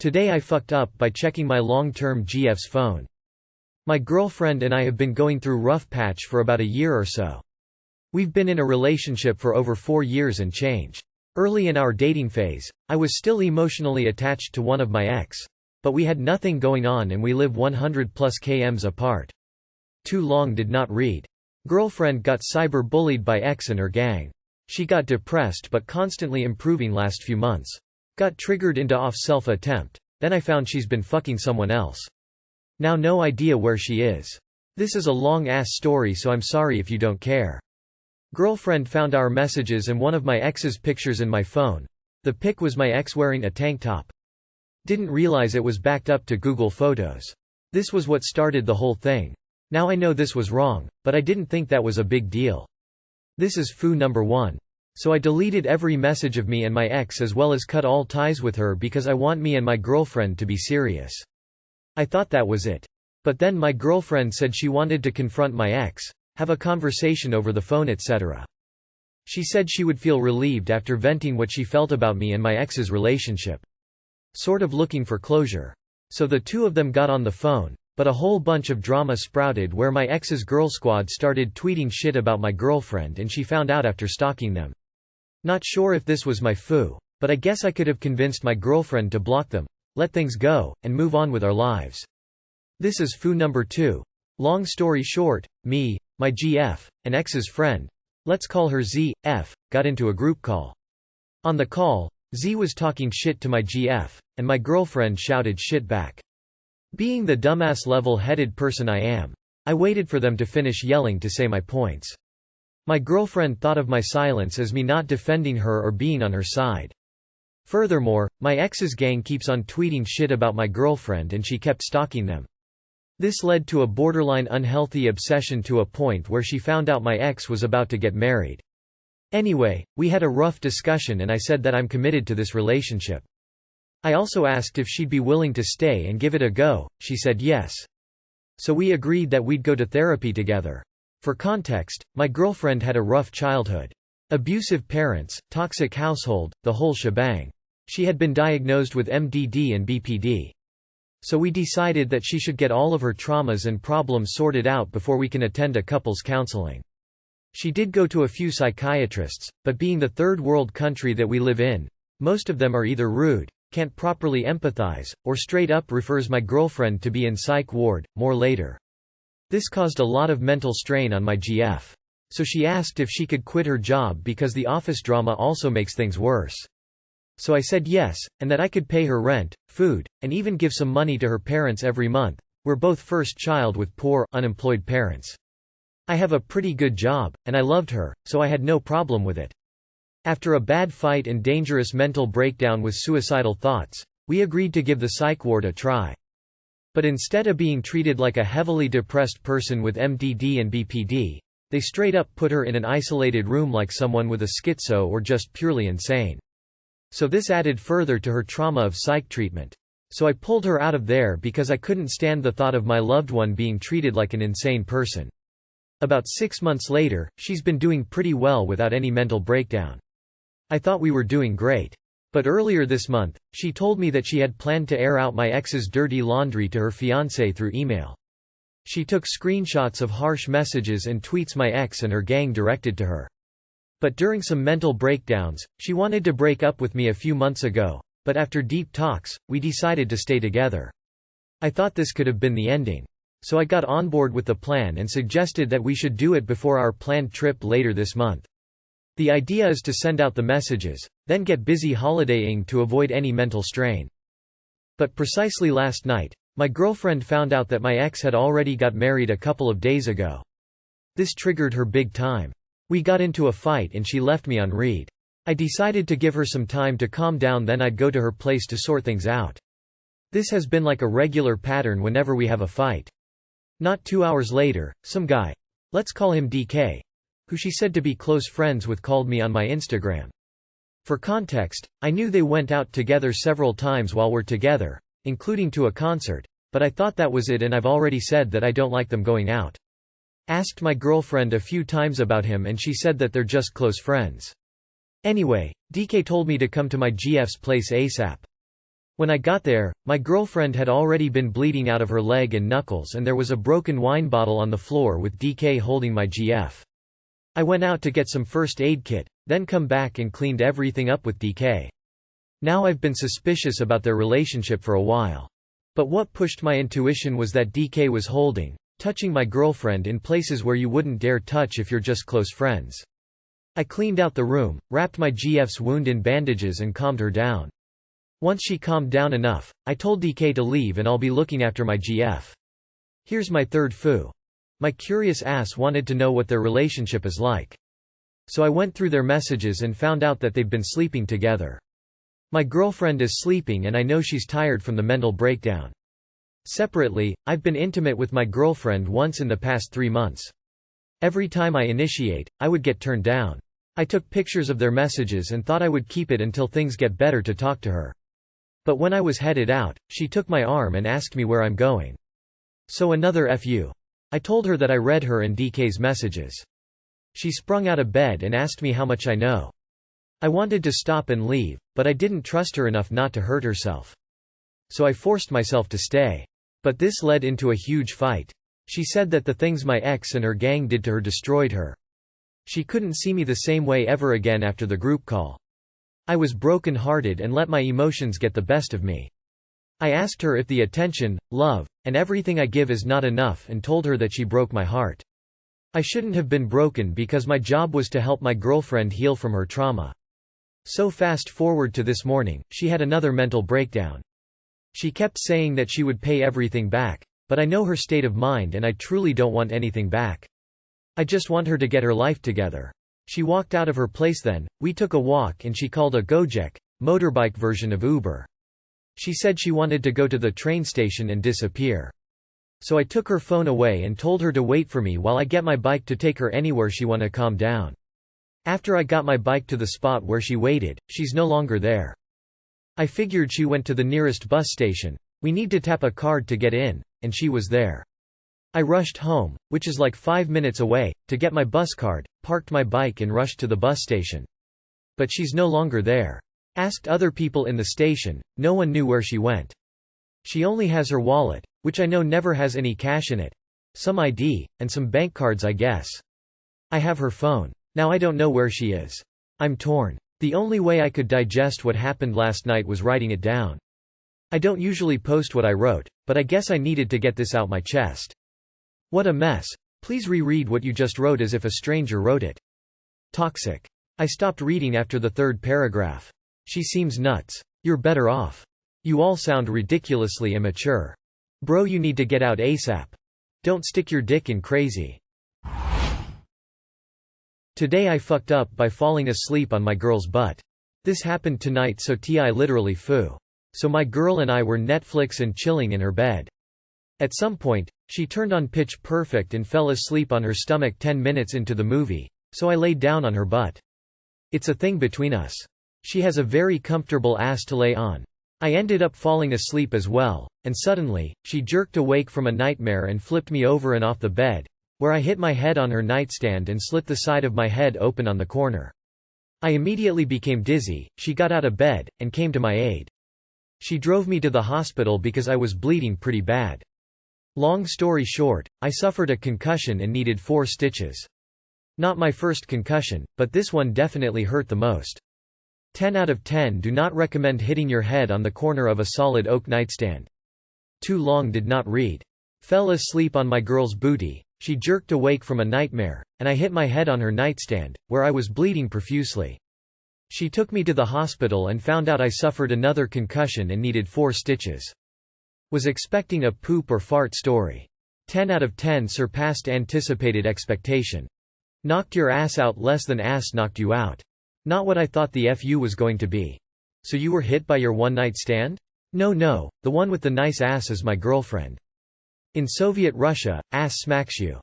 Today I fucked up by checking my long-term GF's phone. My girlfriend and I have been going through rough patch for about a year or so. We've been in a relationship for over 4 years and change. Early in our dating phase, I was still emotionally attached to one of my ex. But we had nothing going on and we live 100+ kms apart. Too long did not read. Girlfriend got cyber-bullied by ex and her gang. She got depressed but constantly improving last few months. Got triggered into off-self attempt. Then I found she's been fucking someone else. Now no idea where she is. This is a long-ass story so I'm sorry if you don't care. Girlfriend found our messages and one of my ex's pictures in my phone. The pic was my ex wearing a tank top. Didn't realize it was backed up to Google Photos. This was what started the whole thing. Now I know this was wrong, but I didn't think that was a big deal. This is foo number 1. So I deleted every message of me and my ex as well as cut all ties with her because I want me and my girlfriend to be serious. I thought that was it. But then my girlfriend said she wanted to confront my ex, have a conversation over the phone etc. She said she would feel relieved after venting what she felt about me and my ex's relationship. Sort of looking for closure. So the two of them got on the phone, but a whole bunch of drama sprouted where my ex's girl squad started tweeting shit about my girlfriend and she found out after stalking them. Not sure if this was my foo, but I guess I could have convinced my girlfriend to block them, let things go, and move on with our lives. This is foo number 2. Long story short, me, my GF, and ex's friend, let's call her Z.F., got into a group call. On the call, Z was talking shit to my GF, and my girlfriend shouted shit back. Being the dumbass level-headed person I am, I waited for them to finish yelling to say my points. My girlfriend thought of my silence as me not defending her or being on her side. Furthermore, my ex's gang keeps on tweeting shit about my girlfriend and she kept stalking them. This led to a borderline unhealthy obsession to a point where she found out my ex was about to get married. Anyway, we had a rough discussion and I said that I'm committed to this relationship. I also asked if she'd be willing to stay and give it a go. She said yes. So we agreed that we'd go to therapy together. For context, my girlfriend had a rough childhood. Abusive parents, toxic household, the whole shebang. She had been diagnosed with MDD and BPD. So we decided that she should get all of her traumas and problems sorted out before we can attend a couples counseling. She did go to a few psychiatrists, but being the third world country that we live in, most of them are either rude, can't properly empathize, or straight up refers my girlfriend to be in psych ward, more later. This caused a lot of mental strain on my GF. So she asked if she could quit her job because the office drama also makes things worse. So I said yes, and that I could pay her rent, food, and even give some money to her parents every month. We're both first child with poor, unemployed parents. I have a pretty good job, and I loved her, so I had no problem with it. After a bad fight and dangerous mental breakdown with suicidal thoughts, we agreed to give the psych ward a try. But instead of being treated like a heavily depressed person with MDD and BPD, they straight up put her in an isolated room like someone with a schizo or just purely insane. So this added further to her trauma of psych treatment. So I pulled her out of there because I couldn't stand the thought of my loved one being treated like an insane person. About 6 months later, she's been doing pretty well without any mental breakdown. I thought we were doing great. But earlier this month, she told me that she had planned to air out my ex's dirty laundry to her fiancé through email. She took screenshots of harsh messages and tweets my ex and her gang directed to her. But during some mental breakdowns, she wanted to break up with me a few months ago, but after deep talks, we decided to stay together. I thought this could have been the ending. So I got on board with the plan and suggested that we should do it before our planned trip later this month. The idea is to send out the messages, then get busy holidaying to avoid any mental strain. But precisely last night, my girlfriend found out that my ex had already got married a couple of days ago. This triggered her big time. We got into a fight and she left me on read. I decided to give her some time to calm down, then I'd go to her place to sort things out. This has been like a regular pattern whenever we have a fight. Not 2 hours later, some guy, let's call him DK, who she said to be close friends with, called me on my Instagram. For context, I knew they went out together several times while we're together, including to a concert, but I thought that was it and I've already said that I don't like them going out. Asked my girlfriend a few times about him and she said that they're just close friends. Anyway, DK told me to come to my GF's place ASAP. When I got there, my girlfriend had already been bleeding out of her leg and knuckles, and there was a broken wine bottle on the floor with DK holding my GF. I went out to get some first aid kit, then come back and cleaned everything up with DK. Now I've been suspicious about their relationship for a while. But what pushed my intuition was that DK was touching my girlfriend in places where you wouldn't dare touch if you're just close friends. I cleaned out the room, wrapped my GF's wound in bandages and calmed her down. Once she calmed down enough, I told DK to leave and I'll be looking after my GF. Here's my third foo. My curious ass wanted to know what their relationship is like. So I went through their messages and found out that they've been sleeping together. My girlfriend is sleeping and I know she's tired from the mental breakdown. Separately, I've been intimate with my girlfriend once in the past 3 months. Every time I initiate, I would get turned down. I took pictures of their messages and thought I would keep it until things get better to talk to her. But when I was headed out, she took my arm and asked me where I'm going. So another FU. I told her that I read her and DK's messages. She sprung out of bed and asked me how much I know. I wanted to stop and leave, but I didn't trust her enough not to hurt herself. So I forced myself to stay. But this led into a huge fight. She said that the things my ex and her gang did to her destroyed her. She couldn't see me the same way ever again after the group call. I was broken-hearted and let my emotions get the best of me. I asked her if the attention, love, and everything I give is not enough and told her that she broke my heart. I shouldn't have been broken because my job was to help my girlfriend heal from her trauma. So fast forward to this morning, she had another mental breakdown. She kept saying that she would pay everything back, but I know her state of mind and I truly don't want anything back. I just want her to get her life together. She walked out of her place then, we took a walk and she called a Gojek, motorbike version of Uber. She said she wanted to go to the train station and disappear. So I took her phone away and told her to wait for me while I get my bike to take her anywhere she wanna calm down. After I got my bike to the spot where she waited, she's no longer there. I figured she went to the nearest bus station. We need to tap a card to get in, and she was there. I rushed home, which is like 5 minutes away, to get my bus card, parked my bike and rushed to the bus station. But she's no longer there. Asked other people in the station, no one knew where she went. She only has her wallet, which I know never has any cash in it. Some ID, and some bank cards I guess. I have her phone. Now I don't know where she is. I'm torn. The only way I could digest what happened last night was writing it down. I don't usually post what I wrote, but I guess I needed to get this out my chest. What a mess. Please reread what you just wrote as if a stranger wrote it. Toxic. I stopped reading after the third paragraph. She seems nuts. You're better off. You all sound ridiculously immature. Bro, you need to get out ASAP. Don't stick your dick in crazy. Today I fucked up by falling asleep on my girl's butt. This happened tonight, so I literally foo. So my girl and I were Netflix and chilling in her bed. At some point, she turned on Pitch Perfect and fell asleep on her stomach 10 minutes into the movie, so I laid down on her butt. It's a thing between us. She has a very comfortable ass to lay on. I ended up falling asleep as well, and suddenly, she jerked awake from a nightmare and flipped me over and off the bed, where I hit my head on her nightstand and slit the side of my head open on the corner. I immediately became dizzy. She got out of bed, and came to my aid. She drove me to the hospital because I was bleeding pretty bad. Long story short, I suffered a concussion and needed 4 stitches. Not my first concussion, but this one definitely hurt the most. 10 out of 10 do not recommend hitting your head on the corner of a solid oak nightstand. Too long did not read. Fell asleep on my girl's booty, she jerked awake from a nightmare, and I hit my head on her nightstand, where I was bleeding profusely. She took me to the hospital and found out I suffered another concussion and needed 4 stitches. Was expecting a poop or fart story. 10 out of 10 surpassed anticipated expectation. Knocked your ass out less than ass knocked you out. Not what I thought the FU was going to be. So you were hit by your one-night stand? No, the one with the nice ass is my girlfriend. In Soviet Russia, ass smacks you.